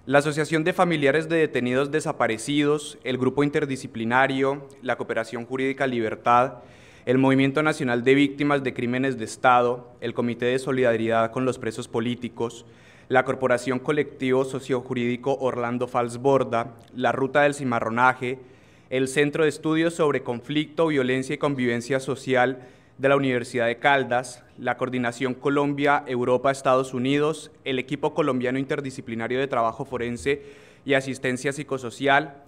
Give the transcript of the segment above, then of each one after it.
La Asociación de Familiares de Detenidos Desaparecidos, el Grupo Interdisciplinario, la Cooperación Jurídica Libertad, el Movimiento Nacional de Víctimas de Crímenes de Estado, el Comité de Solidaridad con los Presos Políticos, la Corporación Colectivo Sociojurídico Orlando Falsborda, la Ruta del Cimarronaje, el Centro de Estudios sobre Conflicto, Violencia y Convivencia Social de la Universidad de Caldas, la Coordinación Colombia-Europa-Estados Unidos, el Equipo Colombiano Interdisciplinario de Trabajo Forense y Asistencia Psicosocial,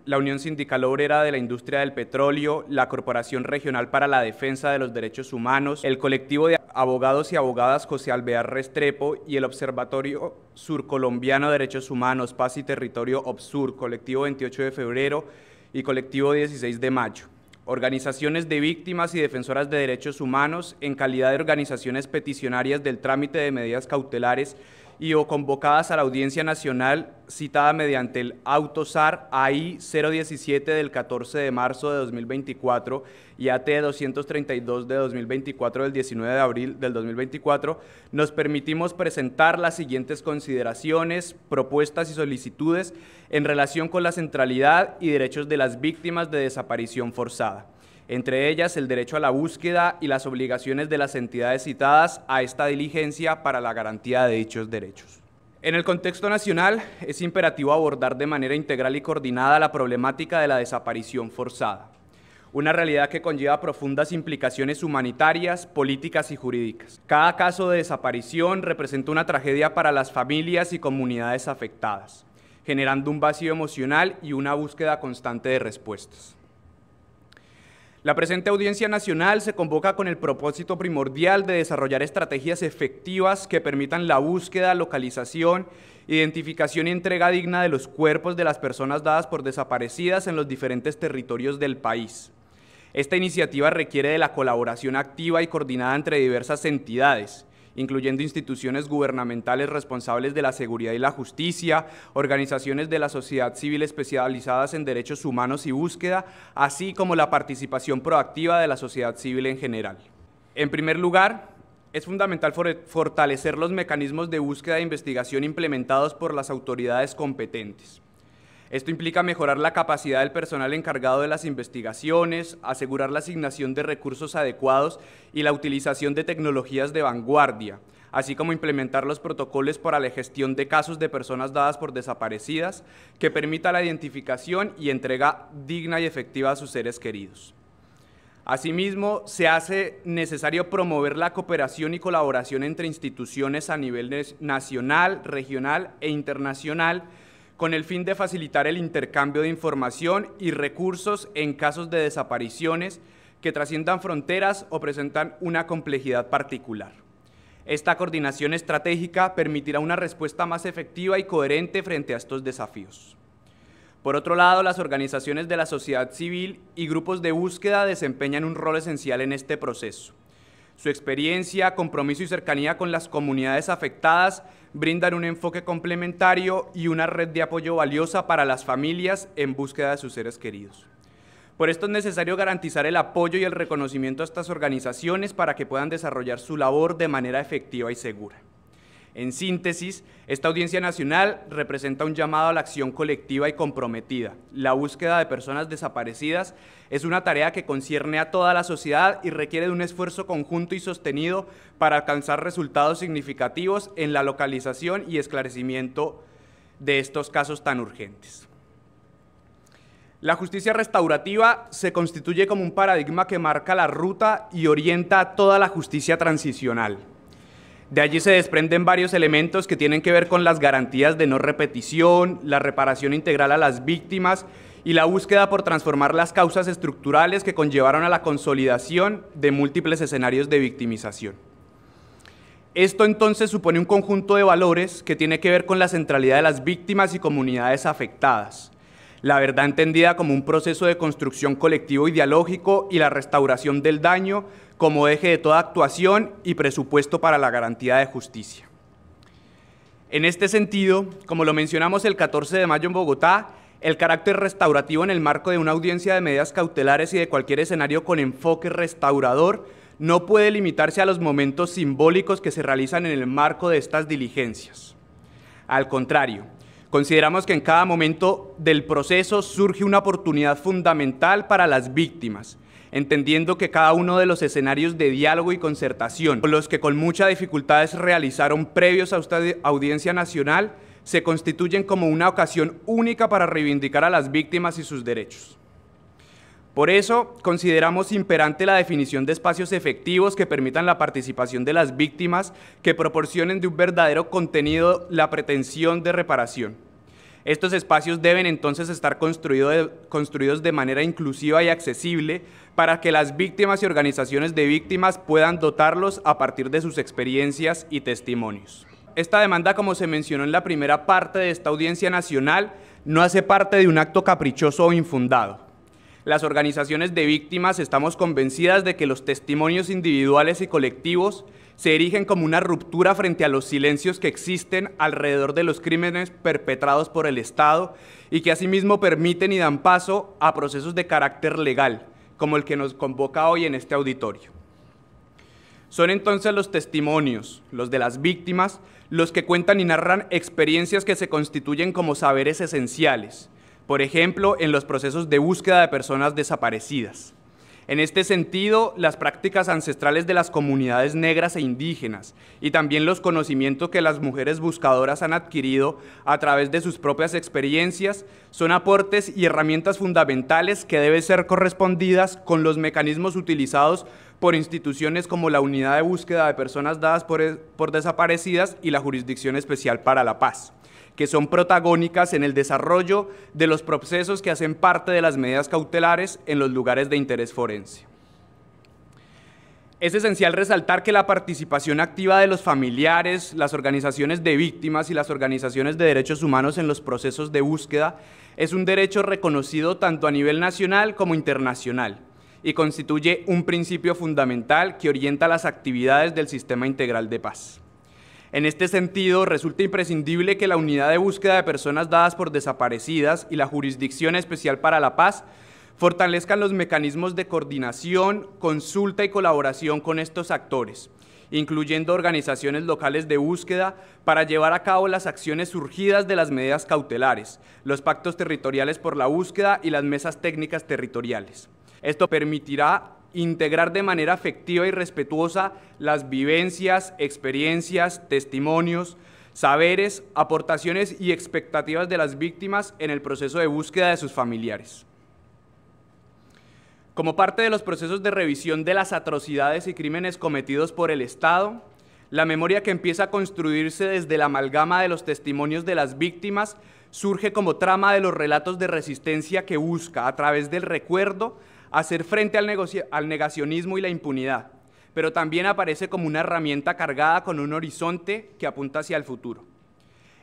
la Unión Sindical Obrera de la Industria del Petróleo, la Corporación Regional para la Defensa de los Derechos Humanos, el Colectivo de Abogados y Abogadas José Alvear Restrepo y el Observatorio Surcolombiano de Derechos Humanos, Paz y Territorio OBSUR, Colectivo 28 de Febrero y Colectivo 16 de Mayo. Organizaciones de víctimas y defensoras de derechos humanos en calidad de organizaciones peticionarias del trámite de medidas cautelares y o convocadas a la Audiencia Nacional citada mediante el Auto SAR AI 017 del 14 de marzo de 2024 y AT 232 de 2024 del 19 de abril del 2024, nos permitimos presentar las siguientes consideraciones, propuestas y solicitudes en relación con la centralidad y derechos de las víctimas de desaparición forzada, entre ellas el derecho a la búsqueda y las obligaciones de las entidades citadas a esta diligencia para la garantía de dichos derechos. En el contexto nacional, es imperativo abordar de manera integral y coordinada la problemática de la desaparición forzada, una realidad que conlleva profundas implicaciones humanitarias, políticas y jurídicas. Cada caso de desaparición representa una tragedia para las familias y comunidades afectadas, generando un vacío emocional y una búsqueda constante de respuestas. La presente Audiencia Nacional se convoca con el propósito primordial de desarrollar estrategias efectivas que permitan la búsqueda, localización, identificación y entrega digna de los cuerpos de las personas dadas por desaparecidas en los diferentes territorios del país. Esta iniciativa requiere de la colaboración activa y coordinada entre diversas entidades, incluyendo instituciones gubernamentales responsables de la seguridad y la justicia, organizaciones de la sociedad civil especializadas en derechos humanos y búsqueda, así como la participación proactiva de la sociedad civil en general. En primer lugar, es fundamental fortalecer los mecanismos de búsqueda e investigación implementados por las autoridades competentes. Esto implica mejorar la capacidad del personal encargado de las investigaciones, asegurar la asignación de recursos adecuados y la utilización de tecnologías de vanguardia, así como implementar los protocolos para la gestión de casos de personas dadas por desaparecidas que permita la identificación y entrega digna y efectiva a sus seres queridos. Asimismo, se hace necesario promover la cooperación y colaboración entre instituciones a nivel nacional, regional e internacional, con el fin de facilitar el intercambio de información y recursos en casos de desapariciones que trasciendan fronteras o presentan una complejidad particular. Esta coordinación estratégica permitirá una respuesta más efectiva y coherente frente a estos desafíos. Por otro lado, las organizaciones de la sociedad civil y grupos de búsqueda desempeñan un rol esencial en este proceso. Su experiencia, compromiso y cercanía con las comunidades afectadas brindan un enfoque complementario y una red de apoyo valiosa para las familias en búsqueda de sus seres queridos. Por esto es necesario garantizar el apoyo y el reconocimiento a estas organizaciones para que puedan desarrollar su labor de manera efectiva y segura. En síntesis, esta Audiencia Nacional representa un llamado a la acción colectiva y comprometida. La búsqueda de personas desaparecidas es una tarea que concierne a toda la sociedad y requiere de un esfuerzo conjunto y sostenido para alcanzar resultados significativos en la localización y esclarecimiento de estos casos tan urgentes. La justicia restaurativa se constituye como un paradigma que marca la ruta y orienta a toda la justicia transicional. De allí se desprenden varios elementos que tienen que ver con las garantías de no repetición, la reparación integral a las víctimas y la búsqueda por transformar las causas estructurales que conllevaron a la consolidación de múltiples escenarios de victimización. Esto entonces supone un conjunto de valores que tiene que ver con la centralidad de las víctimas y comunidades afectadas, la verdad entendida como un proceso de construcción colectivo y dialógico y la restauración del daño como eje de toda actuación y presupuesto para la garantía de justicia. En este sentido, como lo mencionamos el 14 de mayo en Bogotá, el carácter restaurativo en el marco de una audiencia de medidas cautelares y de cualquier escenario con enfoque restaurador no puede limitarse a los momentos simbólicos que se realizan en el marco de estas diligencias. Al contrario, Consideramos que en cada momento del proceso surge una oportunidad fundamental para las víctimas, entendiendo que cada uno de los escenarios de diálogo y concertación, los que con mucha dificultad se realizaron previos a esta audiencia nacional, se constituyen como una ocasión única para reivindicar a las víctimas y sus derechos. Por eso, consideramos imperante la definición de espacios efectivos que permitan la participación de las víctimas, que proporcionen de un verdadero contenido la pretensión de reparación. Estos espacios deben entonces estar construidos de manera inclusiva y accesible para que las víctimas y organizaciones de víctimas puedan dotarlos a partir de sus experiencias y testimonios. Esta demanda, como se mencionó en la primera parte de esta audiencia nacional, no hace parte de un acto caprichoso o infundado. Las organizaciones de víctimas estamos convencidas de que los testimonios individuales y colectivos se erigen como una ruptura frente a los silencios que existen alrededor de los crímenes perpetrados por el Estado y que asimismo permiten y dan paso a procesos de carácter legal, como el que nos convoca hoy en este auditorio. Son entonces los testimonios, los de las víctimas, los que cuentan y narran experiencias que se constituyen como saberes esenciales, por ejemplo, en los procesos de búsqueda de personas desaparecidas. En este sentido, las prácticas ancestrales de las comunidades negras e indígenas y también los conocimientos que las mujeres buscadoras han adquirido a través de sus propias experiencias son aportes y herramientas fundamentales que deben ser correspondidas con los mecanismos utilizados por instituciones como la Unidad de Búsqueda de Personas Dadas por Desaparecidas y la Jurisdicción Especial para la Paz, que son protagónicas en el desarrollo de los procesos que hacen parte de las medidas cautelares en los lugares de interés forense. Es esencial resaltar que la participación activa de los familiares, las organizaciones de víctimas y las organizaciones de derechos humanos en los procesos de búsqueda es un derecho reconocido tanto a nivel nacional como internacional y constituye un principio fundamental que orienta las actividades del Sistema Integral de Paz. En este sentido, resulta imprescindible que la Unidad de Búsqueda de Personas Dadas por Desaparecidas y la Jurisdicción Especial para la Paz fortalezcan los mecanismos de coordinación, consulta y colaboración con estos actores, incluyendo organizaciones locales de búsqueda, para llevar a cabo las acciones surgidas de las medidas cautelares, los pactos territoriales por la búsqueda y las mesas técnicas territoriales. Esto permitirá integrar de manera afectiva y respetuosa las vivencias, experiencias, testimonios, saberes, aportaciones y expectativas de las víctimas en el proceso de búsqueda de sus familiares. Como parte de los procesos de revisión de las atrocidades y crímenes cometidos por el Estado, la memoria que empieza a construirse desde la amalgama de los testimonios de las víctimas surge como trama de los relatos de resistencia que busca, a través del recuerdo, hacer frente al negacionismo y la impunidad, pero también aparece como una herramienta cargada con un horizonte que apunta hacia el futuro.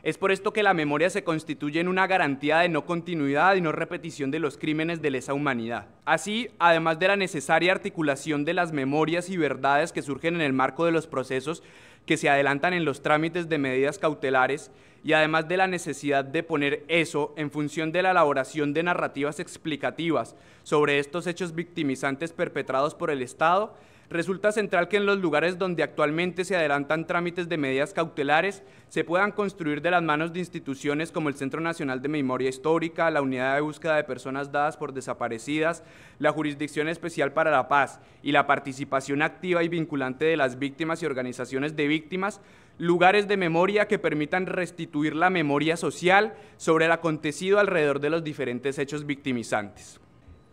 Es por esto que la memoria se constituye en una garantía de no continuidad y no repetición de los crímenes de lesa humanidad. Así, además de la necesaria articulación de las memorias y verdades que surgen en el marco de los procesos que se adelantan en los trámites de medidas cautelares, y además de la necesidad de poner eso en función de la elaboración de narrativas explicativas sobre estos hechos victimizantes perpetrados por el Estado, resulta central que en los lugares donde actualmente se adelantan trámites de medidas cautelares se puedan construir de las manos de instituciones como el Centro Nacional de Memoria Histórica, la Unidad de Búsqueda de Personas Dadas por Desaparecidas, la Jurisdicción Especial para la Paz y la participación activa y vinculante de las víctimas y organizaciones de víctimas, lugares de memoria que permitan restituir la memoria social sobre el acontecido alrededor de los diferentes hechos victimizantes.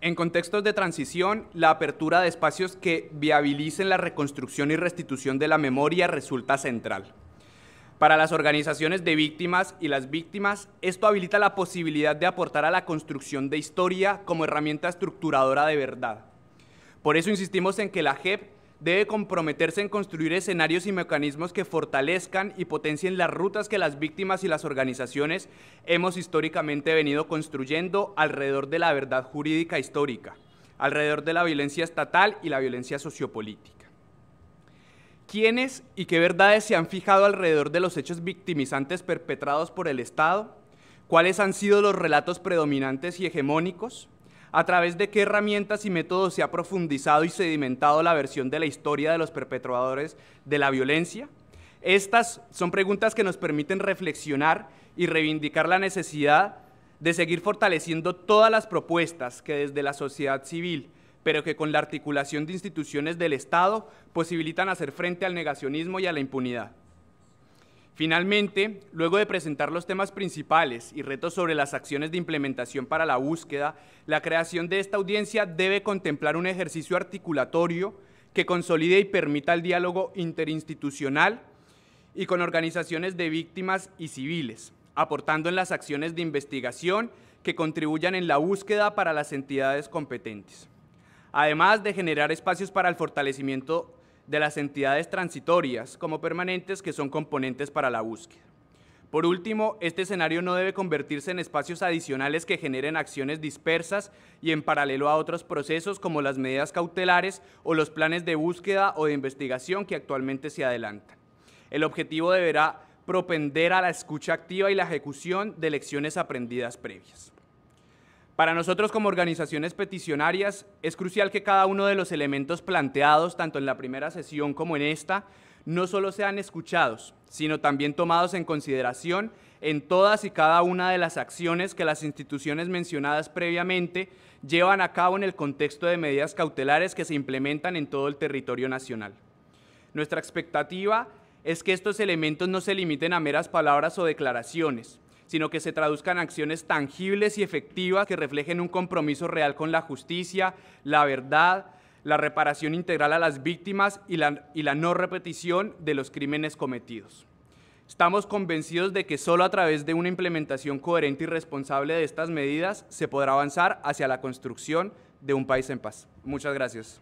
En contextos de transición, la apertura de espacios que viabilicen la reconstrucción y restitución de la memoria resulta central. Para las organizaciones de víctimas y las víctimas, esto habilita la posibilidad de aportar a la construcción de historia como herramienta estructuradora de verdad. Por eso insistimos en que la JEP debe comprometerse en construir escenarios y mecanismos que fortalezcan y potencien las rutas que las víctimas y las organizaciones hemos históricamente venido construyendo alrededor de la verdad jurídica histórica, alrededor de la violencia estatal y la violencia sociopolítica. ¿Quiénes y qué verdades se han fijado alrededor de los hechos victimizantes perpetrados por el Estado? ¿Cuáles han sido los relatos predominantes y hegemónicos? ¿A través de qué herramientas y métodos se ha profundizado y sedimentado la versión de la historia de los perpetradores de la violencia? Estas son preguntas que nos permiten reflexionar y reivindicar la necesidad de seguir fortaleciendo todas las propuestas que desde la sociedad civil, pero que con la articulación de instituciones del Estado posibilitan hacer frente al negacionismo y a la impunidad. Finalmente, luego de presentar los temas principales y retos sobre las acciones de implementación para la búsqueda, la creación de esta audiencia debe contemplar un ejercicio articulatorio que consolide y permita el diálogo interinstitucional y con organizaciones de víctimas y civiles, aportando en las acciones de investigación que contribuyan en la búsqueda para las entidades competentes, además de generar espacios para el fortalecimiento de las entidades transitorias como permanentes que son componentes para la búsqueda. Por último, este escenario no debe convertirse en espacios adicionales que generen acciones dispersas y en paralelo a otros procesos como las medidas cautelares o los planes de búsqueda o de investigación que actualmente se adelantan. El objetivo deberá propender a la escucha activa y la ejecución de lecciones aprendidas previas. Para nosotros como organizaciones peticionarias es crucial que cada uno de los elementos planteados, tanto en la primera sesión como en esta, no solo sean escuchados, sino también tomados en consideración en todas y cada una de las acciones que las instituciones mencionadas previamente llevan a cabo en el contexto de medidas cautelares que se implementan en todo el territorio nacional. Nuestra expectativa es que estos elementos no se limiten a meras palabras o declaraciones, sino que se traduzcan en acciones tangibles y efectivas que reflejen un compromiso real con la justicia, la verdad, la reparación integral a las víctimas y la no repetición de los crímenes cometidos. Estamos convencidos de que solo a través de una implementación coherente y responsable de estas medidas se podrá avanzar hacia la construcción de un país en paz. Muchas gracias.